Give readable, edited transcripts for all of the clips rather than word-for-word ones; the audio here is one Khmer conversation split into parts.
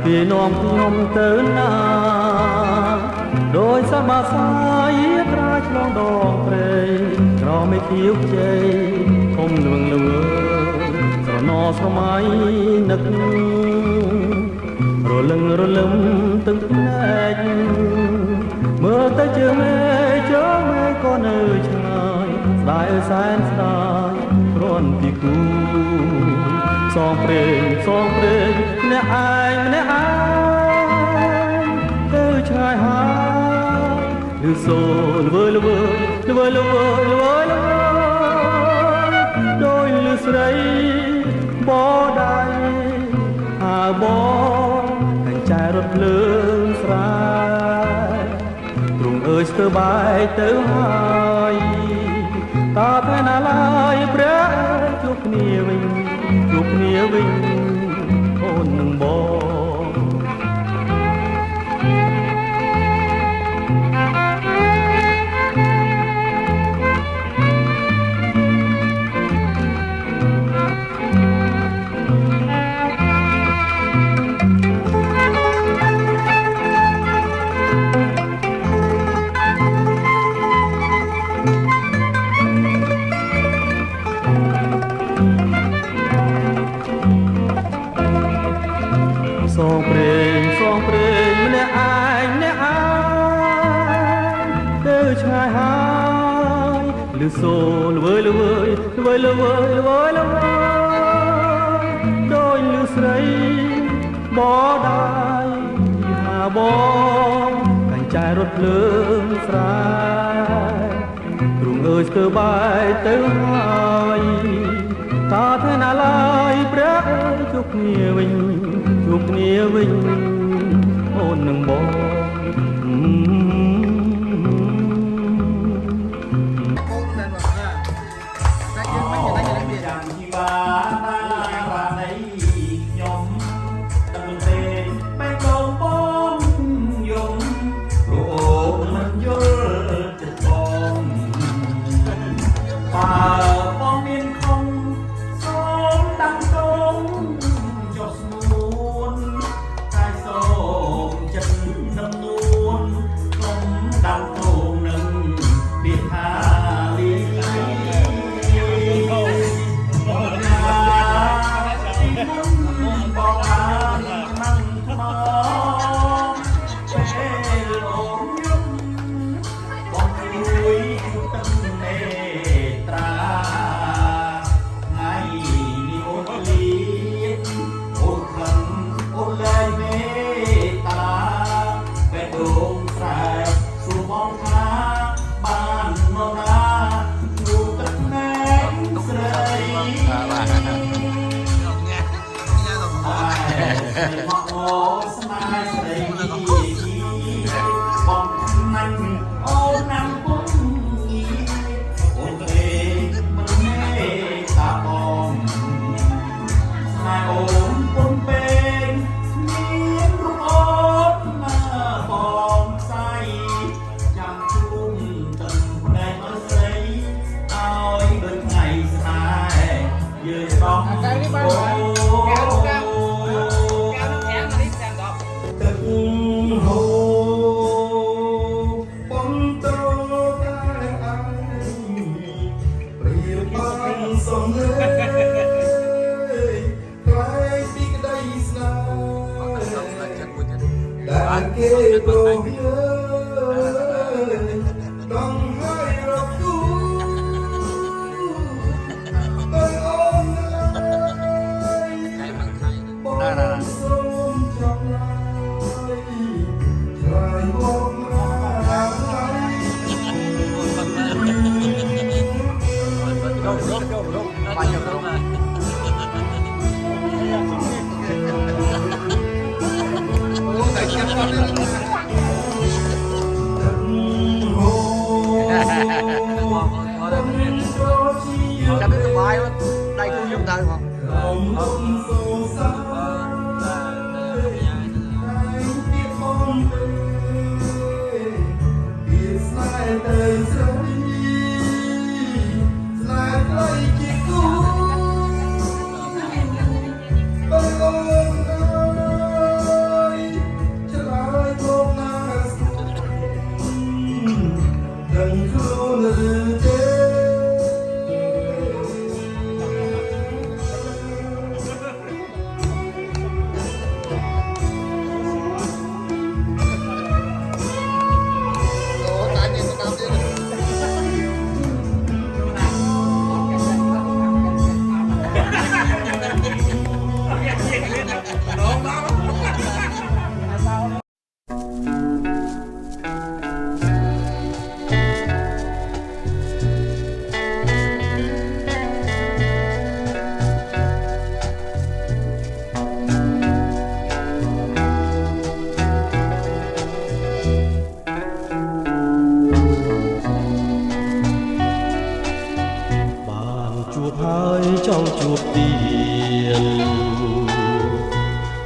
គេនាំខ្ញុំទៅណាដោយសមាសាយត្រាឆ្លងដងព្រៃក្រមេខៀវជ័យធំលឿងលឿស្រណោស្រមៃនឹករលឹងរលឹមទឹកភ្នែកមើលទៅជើងមេក៏នៅឆ្ងាយស្ដាយអើយសែនស្ដាយគ្រាន់ពីគូសងព្រេងម្នាក់ឯងទៅឆ្ងាយហើយឬសូលវើលវើដោយលឺស្រីបដៃហើបងតែចែរត់ភ្លើងស្រាយទ្រង់អើយស្ទើរបែកទៅហើយតើថ្ងៃណាឡើយព្រះជួបគ្នាវិញអូននឹងបងសងព្រេងម្នាក់ឯងទៅឆ្ងាយហើយលឺសូលវើយដោយលឺស្រីបដៃហាបងកាញ់ចាយរត់ភ្លើងស្រាយទ្រង់អើយស្ទើរបែកទៅហើយតើថ្ងៃណាឡើយព្រះជួបគ្នាវិញអូននឹងបង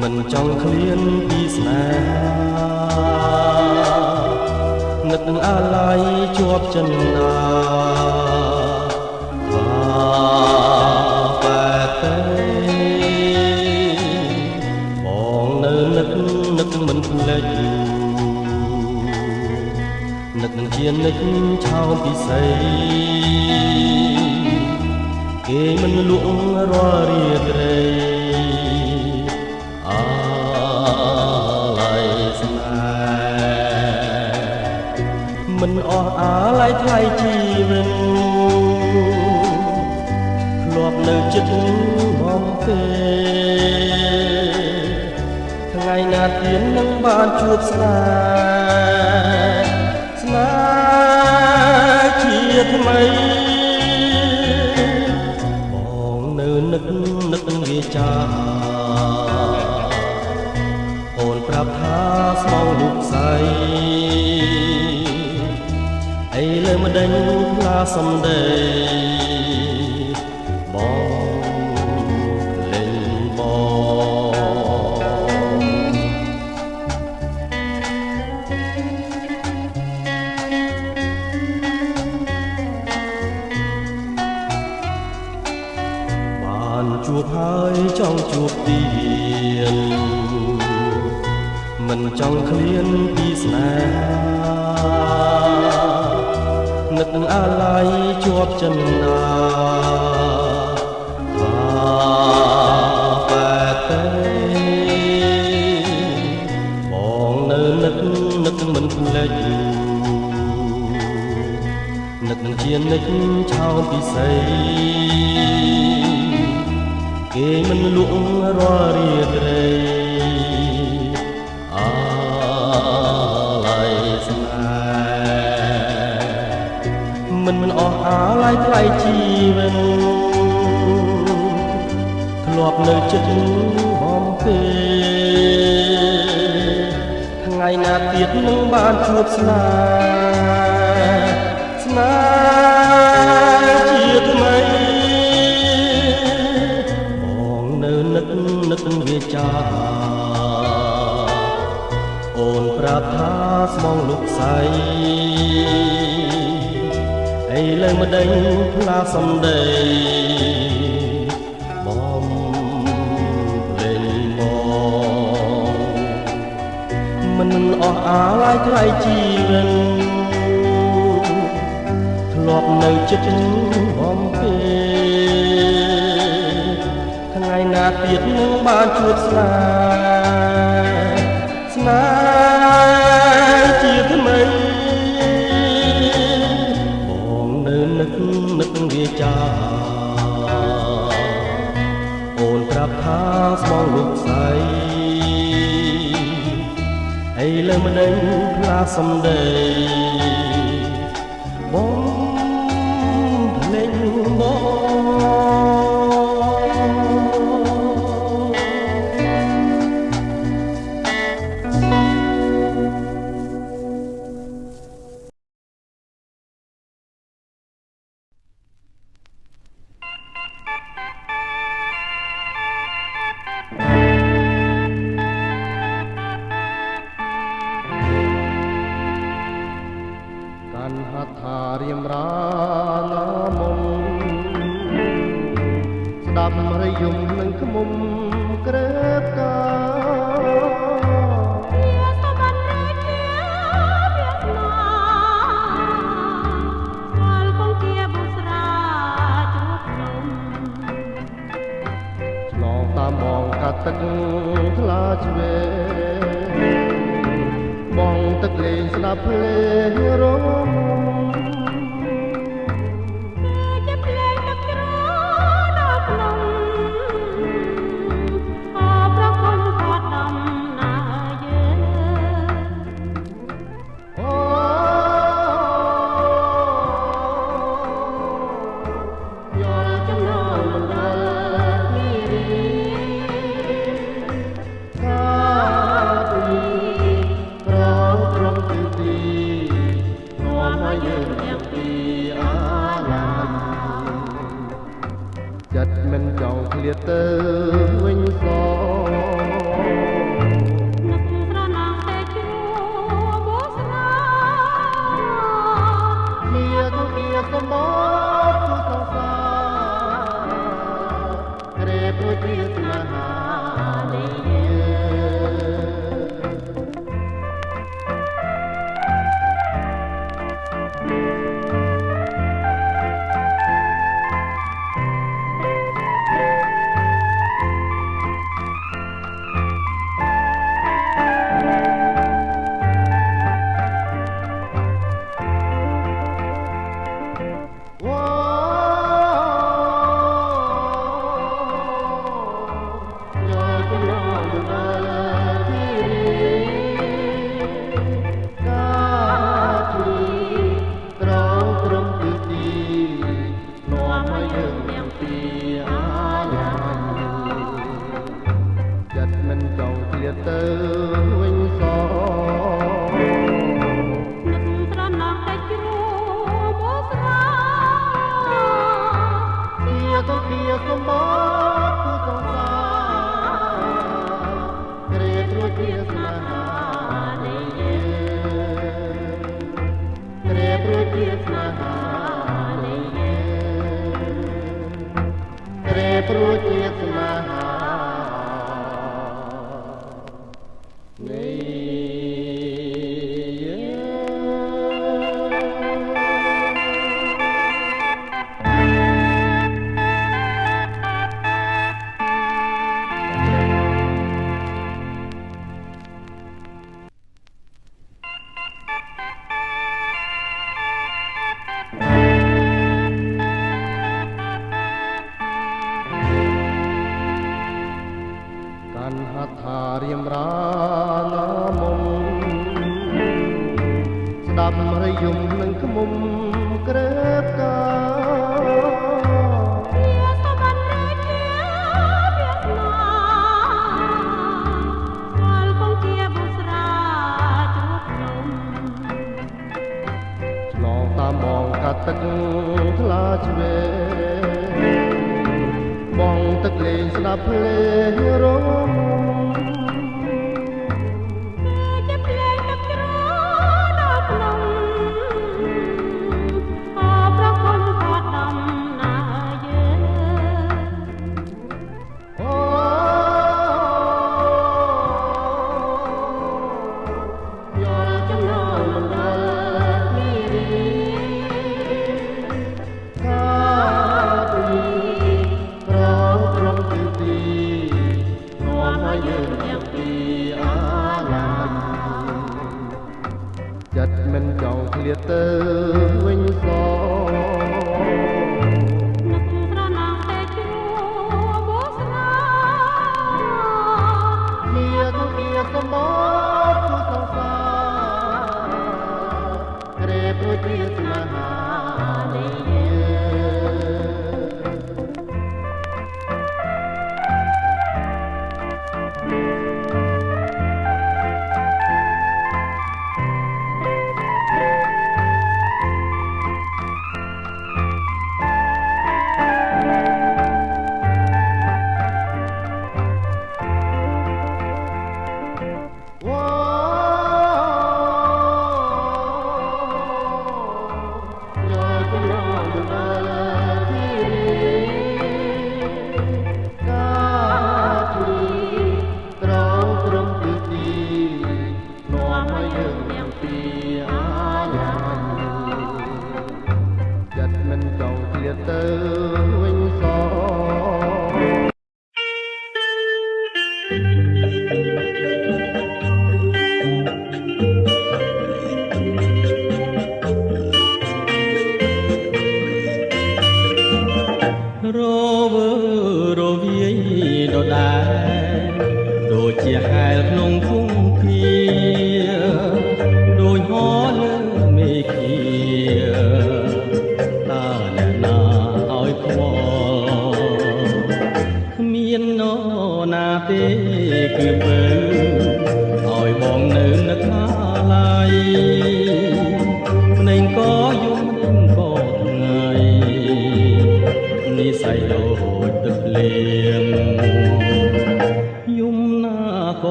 មិនចង់ឃ្លានពីស្នេហានឹកអាឡ័យជាប់ចិនណាបែបទេបងនៅនឹកមិនភ្លេចនឹកនឹងជានិចឆោមពិសីគេមិនលក់រាល់រាត្រីអាឡ័យស្នេហ៍មិនអស់អាឡ័យថ្លៃជីវិតធ្លាប់នៅចិត្តមកទេថ្ងៃណាទៀតនឹងបានជួបស្នេហ៍ជាថ្មីបងនៅនឹកវាចាអូនប្រាប់ថាស្មងរូបស្អីអីលើមិនដេញផ្លាសំដីបងលេងបានជួបហើយចង់ជួបទៀតមិនចង់ឃ្លានពីស្នេហានឹកអាឡ័យជាប់ចិនណាបែបទេបងនៅនឹកមិនភ្លេចនឹកនឹងជានិចឆោមពិសីគេមិនលក់រាល់រាត្រីអាឡ័យស្នេហ៍មិនអស់អាឡ័យថ្លៃជីវិតធ្លាប់នៅចិត្តបំពេថ្ងៃណាទៀតនឹងបានជួបស្នេហ៍ជាថ្មីបងនៅនឹកវាចាអូនប្រាប់ថាស្មងលោកស្អីអីលើមិនដេញផ្លាសំដីបងលេងមិនអស់អាឡ័យថ្លៃជីវិតធ្លាប់នៅចិត្តបំពេថ្ងៃណាទៀតនឹងបានជួបស្នេហ៍ជាថ្មីបងនៅនឹកវាចាអូនប្រាប់ថាស្មងលោកស្អីអីលើមិនដេញផ្លាសំដីបងលេងបងហដ្ឋារៀមរាណាមុំស្ដាប់រយំនឹងខ្មុំក្រេបកាទឹកថ្លាឆ្វេបងទឹកលេងស្ដាប់ភ្លេងរំជាភ្លេងទឹកក្រដល់ក្នុងអប្រគំគាត់ដំណើរយើងអូយល់ចំណងមិនដល់ហ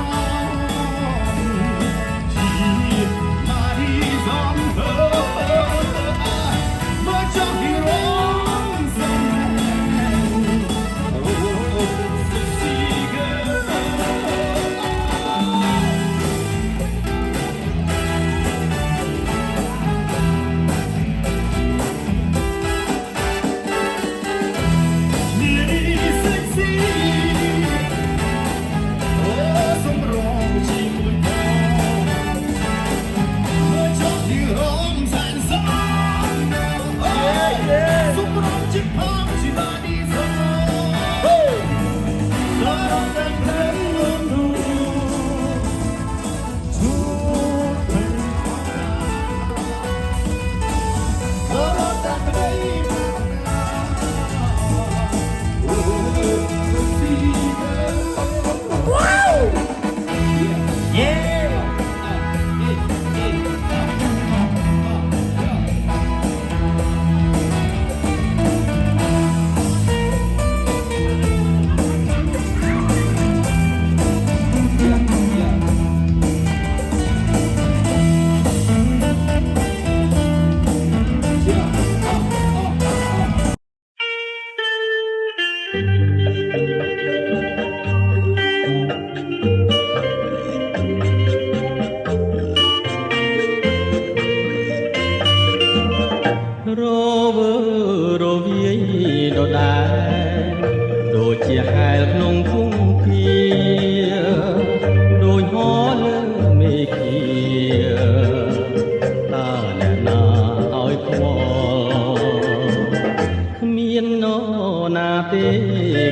ស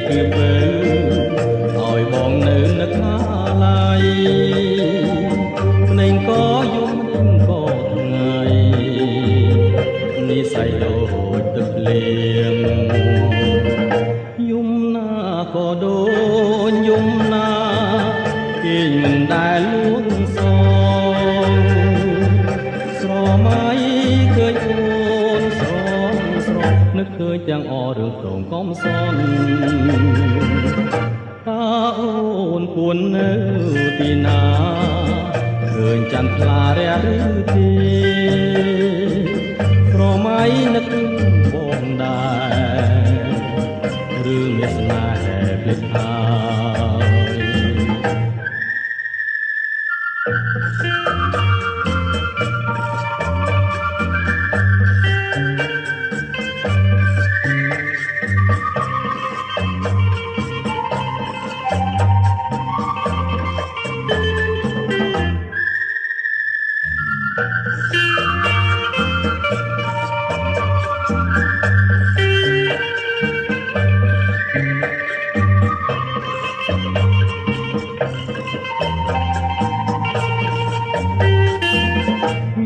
គឺពេលឲ្យបងនៅនឹកថាឡៃភ្នែងក៏យំមិនក៏ថ្ងៃនិស័យដូចទឹកភ្លៀងយំណាក៏ដូចយំណាគេមិនដែលលួងសងស្រមៃឃើញអូនស្រងស្រស់នឹកឃើញទាំងអរឿងក្រុងកំសន់តើអូនគួននៅទីណាឃើញចន្ទថ្លារះឬទេស្រមៃនឹកបងដែរឬមានស្នេហ៍ភ្លេចហើយ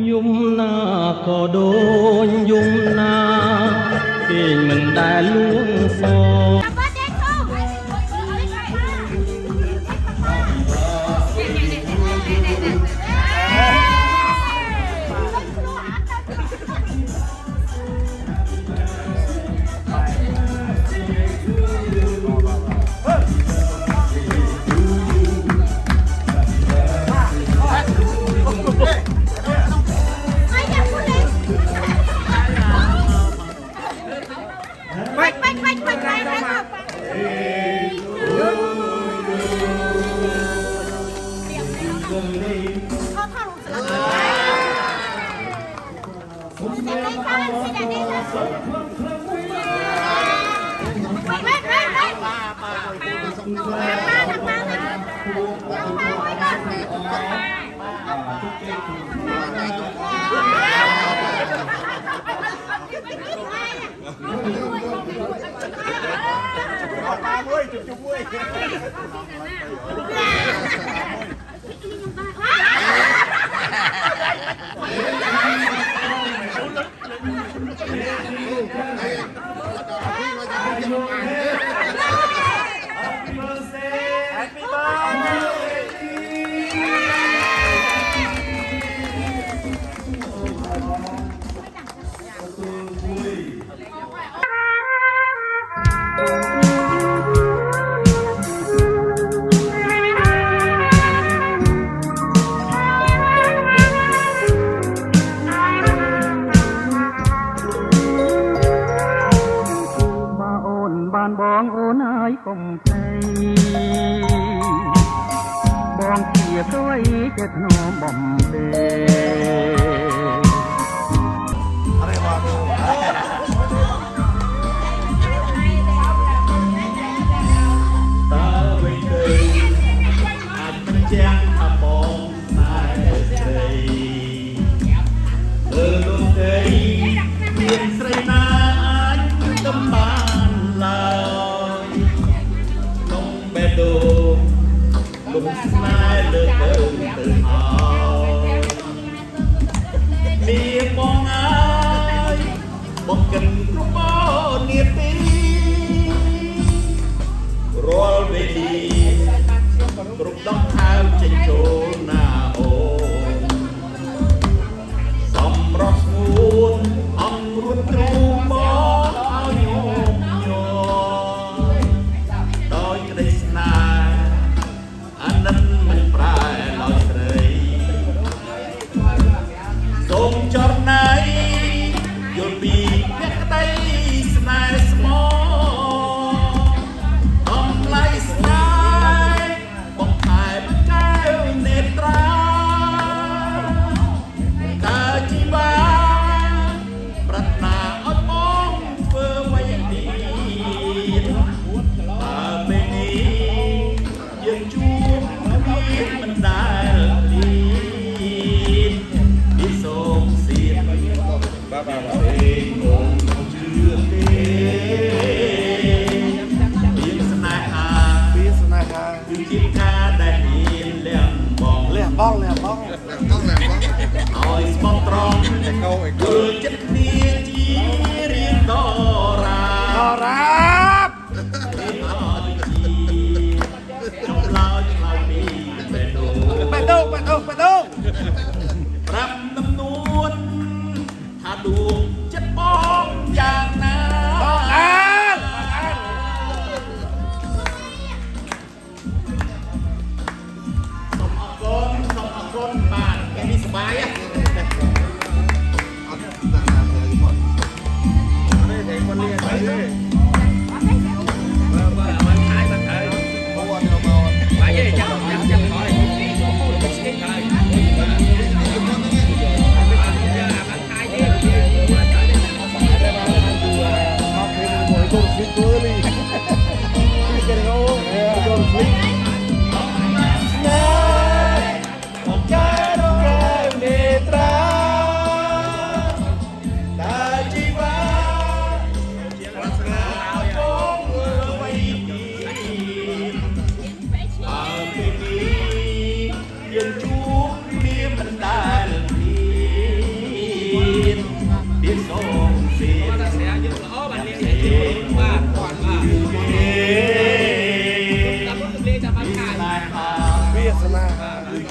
យំណាក៏ដូចយំណាគេមិនដែលលួងសងបានបងអូនហើយកុំភ្លេចបងជាគួយចិត្តធ្នមបំពេតើវិញទៅអាចចាំថាបងតែស្រីលោកទេមានស្រីណាអាចតំបានឡើយក្នុងបេះដូងលំស្នេហ៍លើកទៅហើយមានបងអើយបងកិនគ្រប់អូននាទីរាល់វេលាគ្រប់ដងខៅចេញចូលណាអូនសំរស់ស្ងួនអង្គរួនទ្រូងមកឲ្យញោមញ័រដោយក្តីស្នេហ៍អាណិតមិនប្រែដោយស្រីសូមចរណៃយល់ពីអ្នកក្តី ការដែលមានលះបងលះបងលះបងឲ្យស្មោះត្រង់គឺចិត្តគ្នាជារៀងដរាបចំឡោចឆ្លោយពីបេះដូងប្រាប់ទំនួនថាដួងចិត្តបងយ៉ាងណាសូមអរគុណបាទគេនេះសប្បាយហ៎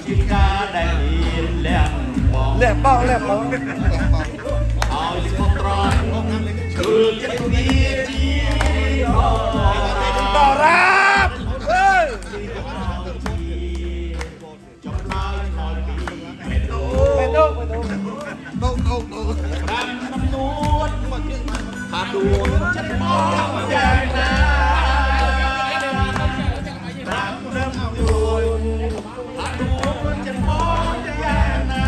ជាការដែលមានលះបងឲ្យស្មោះត្រង់គឺចិត្តគ្នាជាដរាបចំឡើយឆ្លោយពីបេះដូងតាមសំនួនថាដួងចិត្តបងយ៉ាងណាតាមរំរួលថាដួងចិត្តបងយ៉ាងណា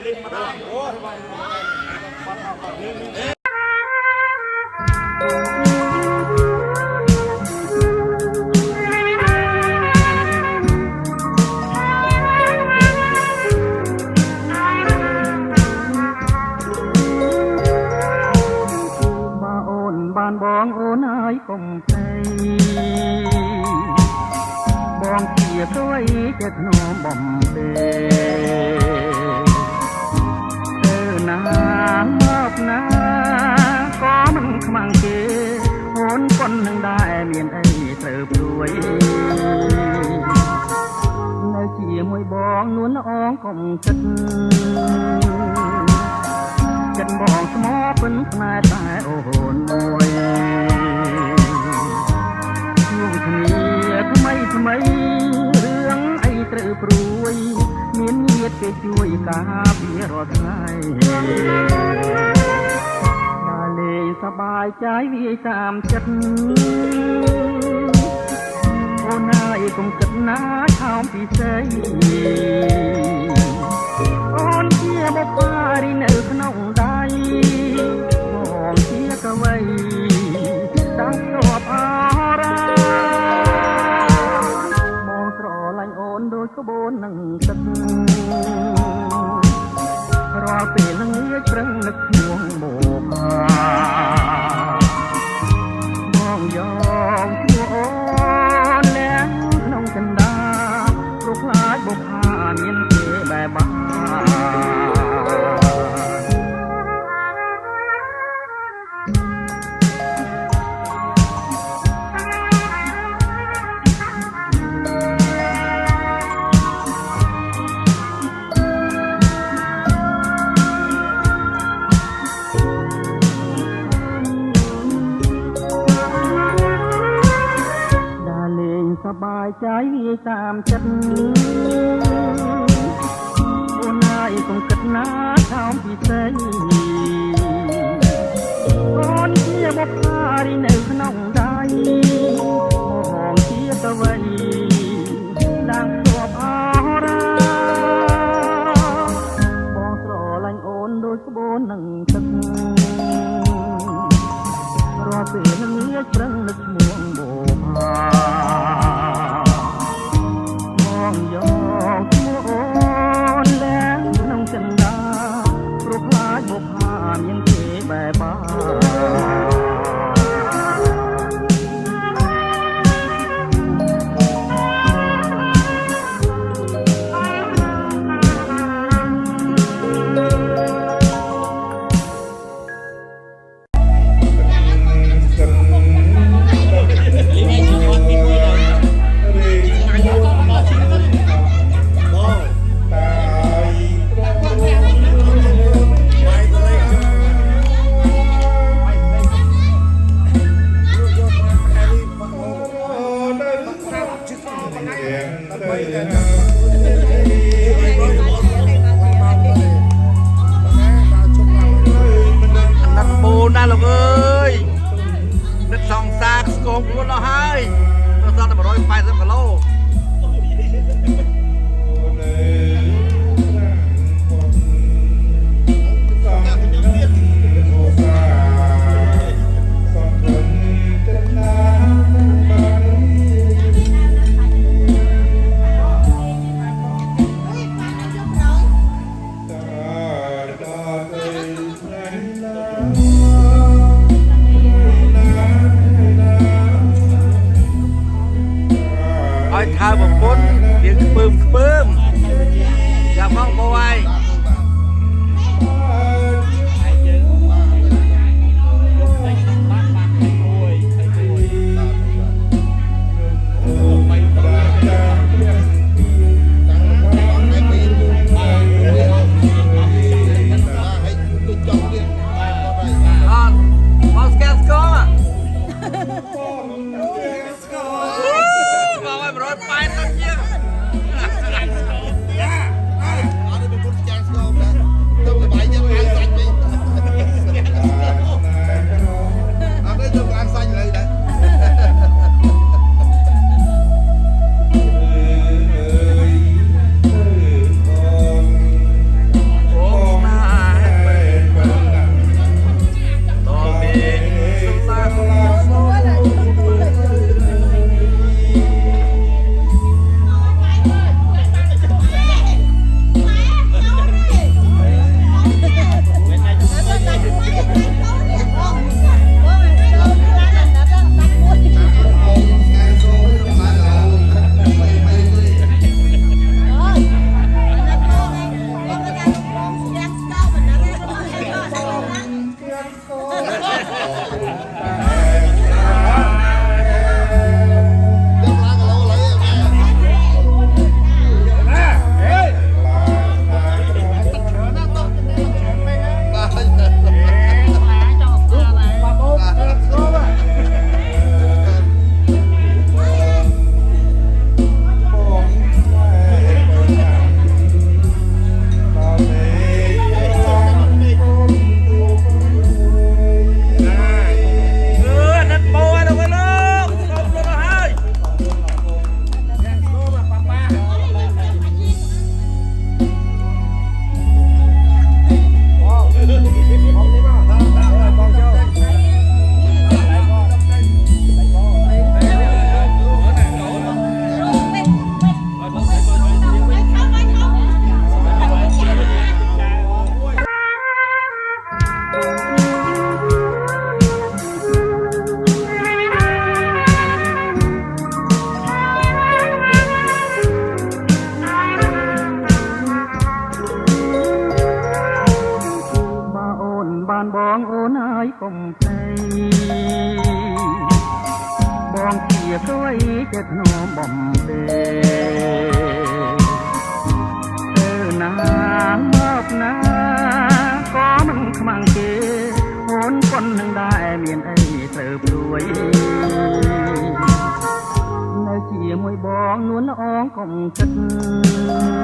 លេងមកដល់អូបានបងអូនហើយកុំភ្លេចបងជាទួយជាធ្នមបំពេទៅណាមកណាក៏មិនខ្មាំងគេអូនប៉ុននឹងដែរមានអីត្រូវព្រួយនៅជាមួយបងនួនល្អងកុំចិត្តចិត្តបងស្មោះពិនស្នេហ៍តែអូនមួយជួបគ្នាថ្មីរឿងអីត្រូវព្រួយមានញាតិគេជួយការពាររាល់ថ្ងៃដើរលេងសប្បាយใจវាតាមចិត្តអូនហើយកុំគិតណាខំពិសេសអូនជាបុព្វារីនៅក្នុងដៃបងជាកវីđang sọp raបងស្រឡាញ់អូនដូចក្បូននឹងទឹករាល់ពេលល្ងាចព្រឹងនឹកឈ្មោះមកបងយកឈ្មោះអូនលះក្នុងចន្ទាព្រោះខ្លាចបុព្វាមានគេបែបបាសប្បាយใจតាមចិត្តអូនហើយកុំគិតណាខំពិសេសអូនជាបុព្វារីនៅក្នុងដៃបងជាកវីđang sọp raបងស្រឡាញ់អូនដូចក្បូននឹងទឹករាល់ពេលល្ងាចព្រឹងនឹកឈ្មោះបុព្វាបងយកឈ្មោះអូនលះក្នុងចន្ទាព្រោះខ្លា លោកអើយដឹកសងសាកស្គមខ្លួនដល់ហើយដល់តែ180គីឡូឲ្យថើបំពុនរៀងខ្ពើមចាំផងបួយបងអូនហើយកុំភ្លេចបងជាក្អីចិត្តធ្នមបំពេទៅណាមកណាក៏មិនខ្មាំងគេអូនប៉ុននឹងដែរមានអីត្រូវព្រួយនៅជាមួយបងនួនអងកុំចិត្ត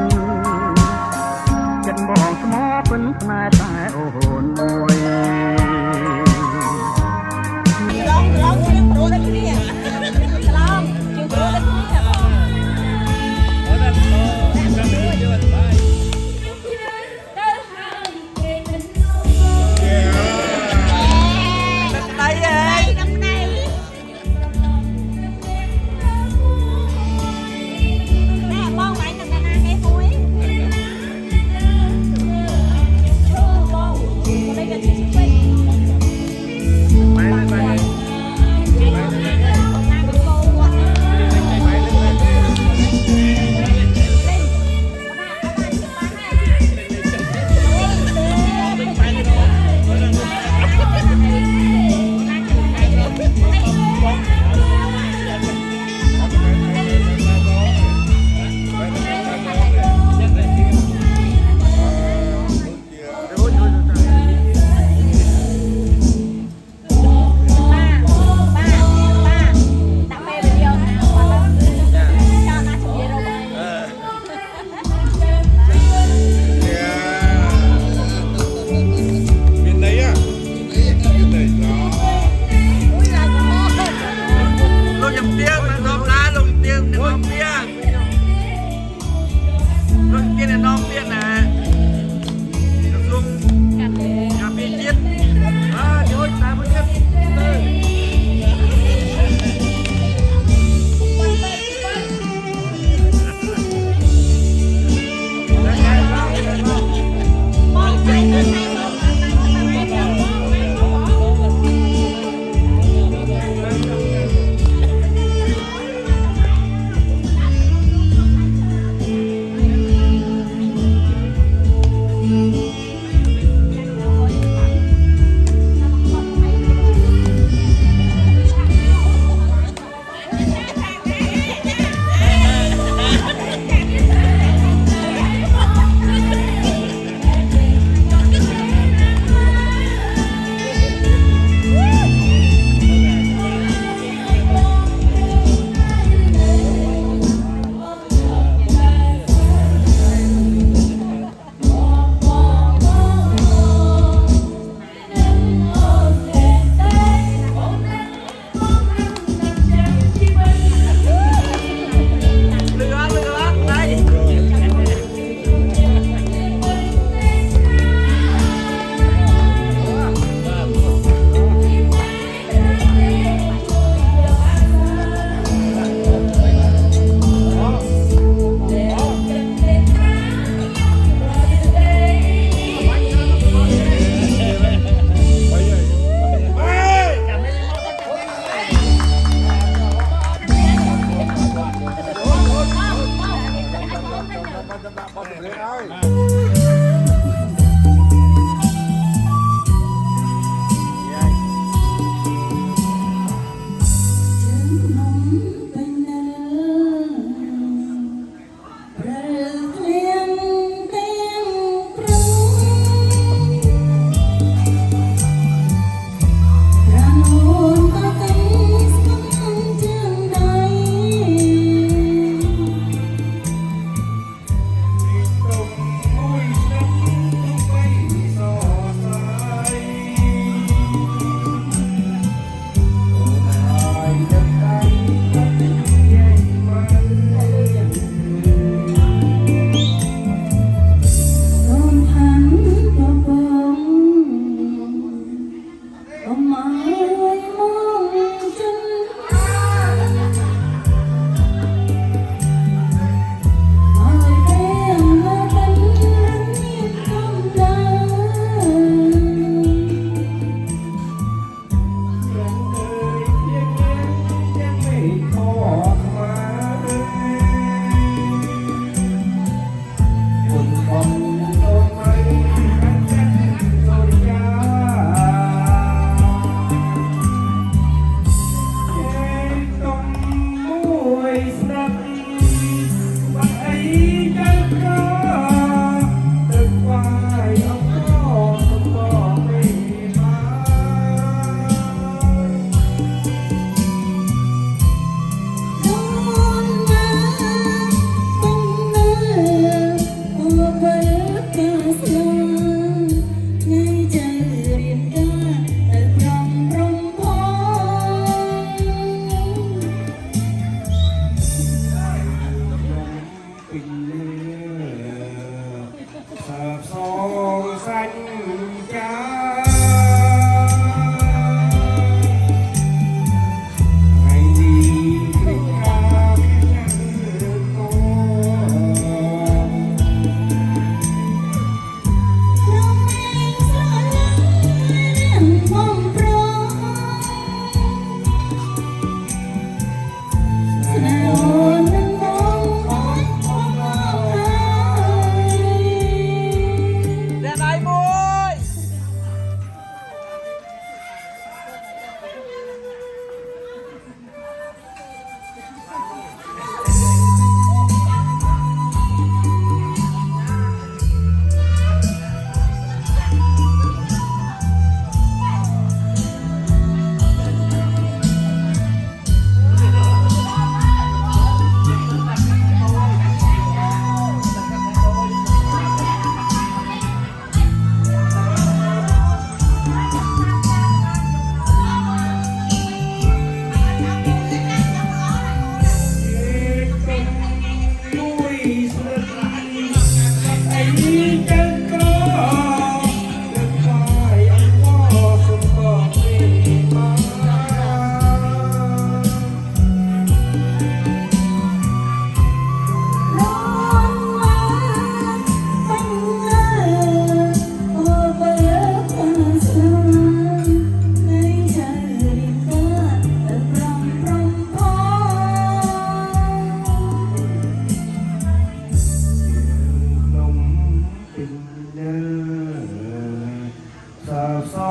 ចិត្តបងស្មោពិនផ្នែកតែអូនមួយឡងជាងប្រូដូចគ្នាឡងជាងប្រូដូចគ្នាអូនដល់ដល់យល់បាយទៅហើយគេមិននោះដៃហេដៃណែបងឯងទៅណាគេមួយបង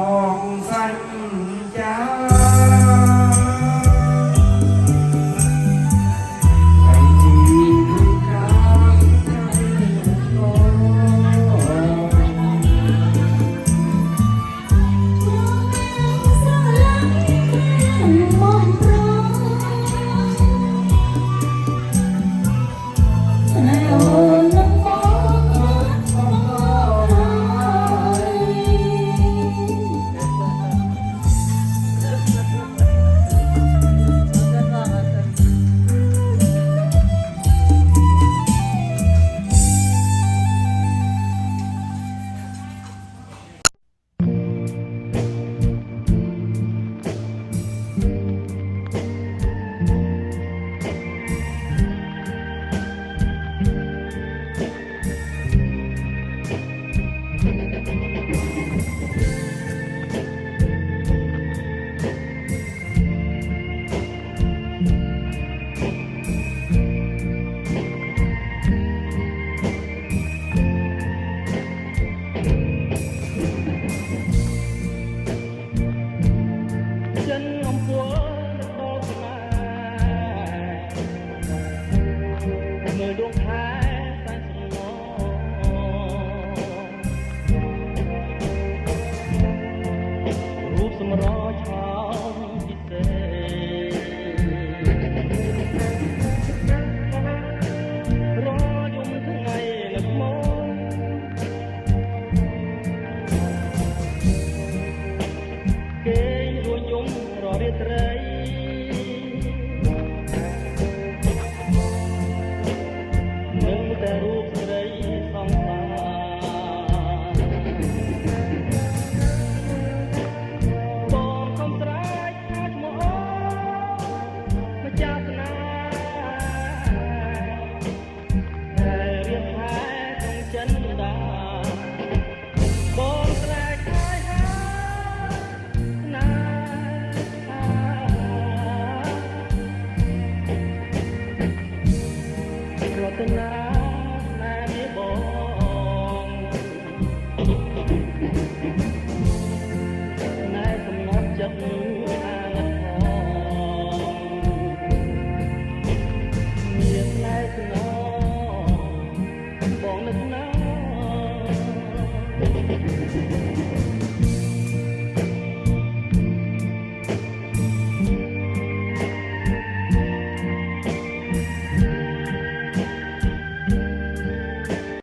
องสัญจา